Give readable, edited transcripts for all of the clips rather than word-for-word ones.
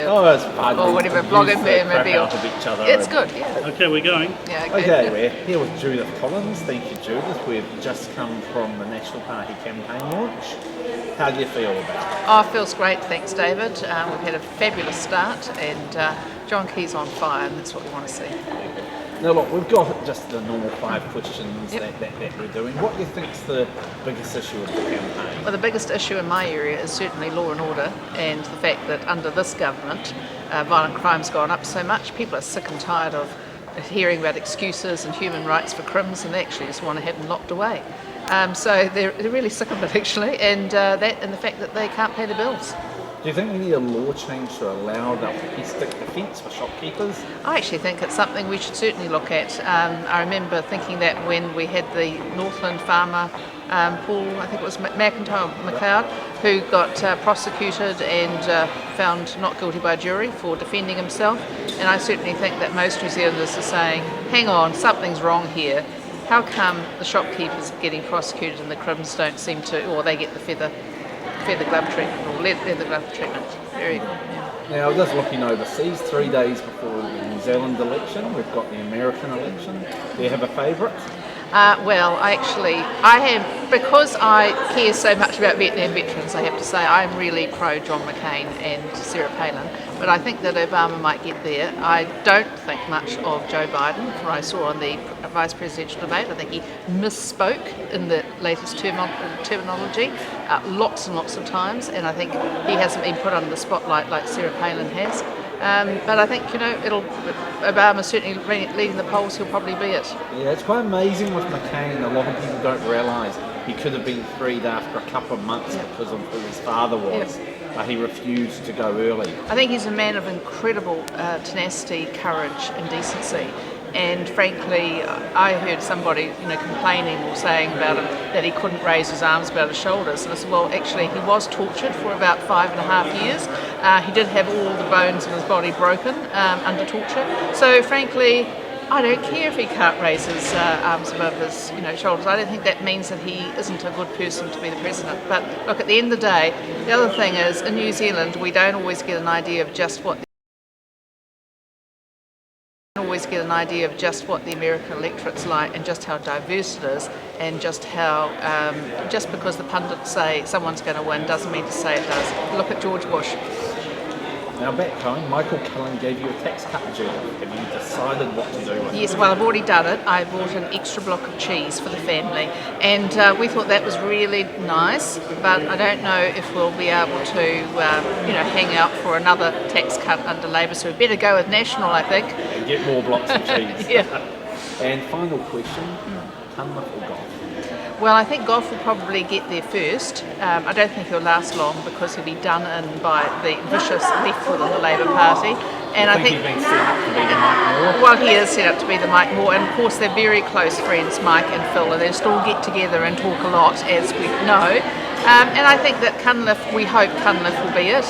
Oh, it's fun. Or whatever, BlogMobile. Each other. It's good, yeah. Okay, we're going. Yeah, Okay, we're here with Judith Collins. Thank you, Judith. We've just come from the National Party campaign launch. How do you feel about it? Oh, it feels great, thanks David. We've had a fabulous start and John Key's on fire and that's what we want to see. Now look, we've got just the normal 5 questions that we're doing. What do you think's the biggest issue of the campaign? Well, the biggest issue in my area is certainly law and order and the fact that under this government violent crime's gone up so much. People are sick and tired of hearing about excuses and human rights for crims and they actually just want to have them locked away. So they're really sick of it actually, and that and the fact that they can't pay the bills. Do you think we need a law change to allow the domestic defence for shopkeepers? I actually think it's something we should certainly look at. I remember thinking that when we had the Northland farmer, Paul, I think it was McLeod, who got prosecuted and found not guilty by jury for defending himself. And I certainly think that most New Zealanders are saying, hang on, something's wrong here. How come the shopkeepers are getting prosecuted and the crims don't seem to, or they get the feather glove treatment or leather glove treatment? Very good. Yeah. Now, just looking overseas, 3 days before the New Zealand election, we've got the American election. Do you have a favourite? Well, I am, because I care so much about Vietnam veterans, I have to say I'm really pro John McCain and Sarah Palin, but I think that Obama might get there. I don't think much of Joe Biden, from what I saw on the vice presidential debate. I think he misspoke in the latest terminology lots and lots of times, and I think he hasn't been put under the spotlight like Sarah Palin has. But I think, Obama certainly leading the polls, he'll probably be it. Yeah, it's quite amazing with McCain. A lot of people don't realise he could have been freed after a couple of months because of who his father was. But he refused to go early. I think he's a man of incredible tenacity, courage and decency. And frankly, I heard somebody complaining or saying about him that he couldn't raise his arms above his shoulders. And I said, well, actually, he was tortured for about 5.5 years. He did have all the bones of his body broken under torture. So frankly, I don't care if he can't raise his arms above his shoulders. I don't think that means that he isn't a good person to be the president. But look, at the end of the day, the other thing is, in New Zealand, we don't always get an idea of just what the American electorate's like and just how diverse it is, and just how just because the pundits say someone's going to win doesn't mean to say it does. Look at George Bush. Now back home, Michael Cullen gave you a tax cut, Judith. Have you decided what to do with it? Yes, well, I've already done it. I bought an extra block of cheese for the family, and we thought that was really nice, but I don't know if we'll be able to hang out for another tax cut under Labour, so we better go with National, I think. And get more blocks of cheese. Yeah. And final question, Cunliffe or golf? Well, I think golf will probably get there first. I don't think he'll last long because he'll be done in by the vicious left within the Labour Party. And I think he's been set up to be the Mike Moore. Well, he is set up to be the Mike Moore, and of course they're very close friends, Mike and Phil, and they still get together and talk a lot, as we know. And I think that we hope Cunliffe will be it,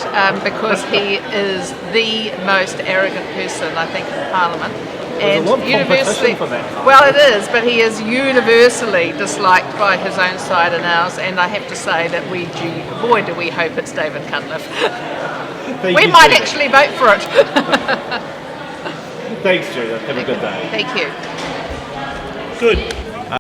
because he is the most arrogant person, I think, in Parliament. And universally, for that. Well, it is, but he is universally disliked by his own side and ours, and I have to say that boy, do we hope it's David Cunliffe. We might actually vote for it. Thanks, Judith. Have a good day. Thank you. Good.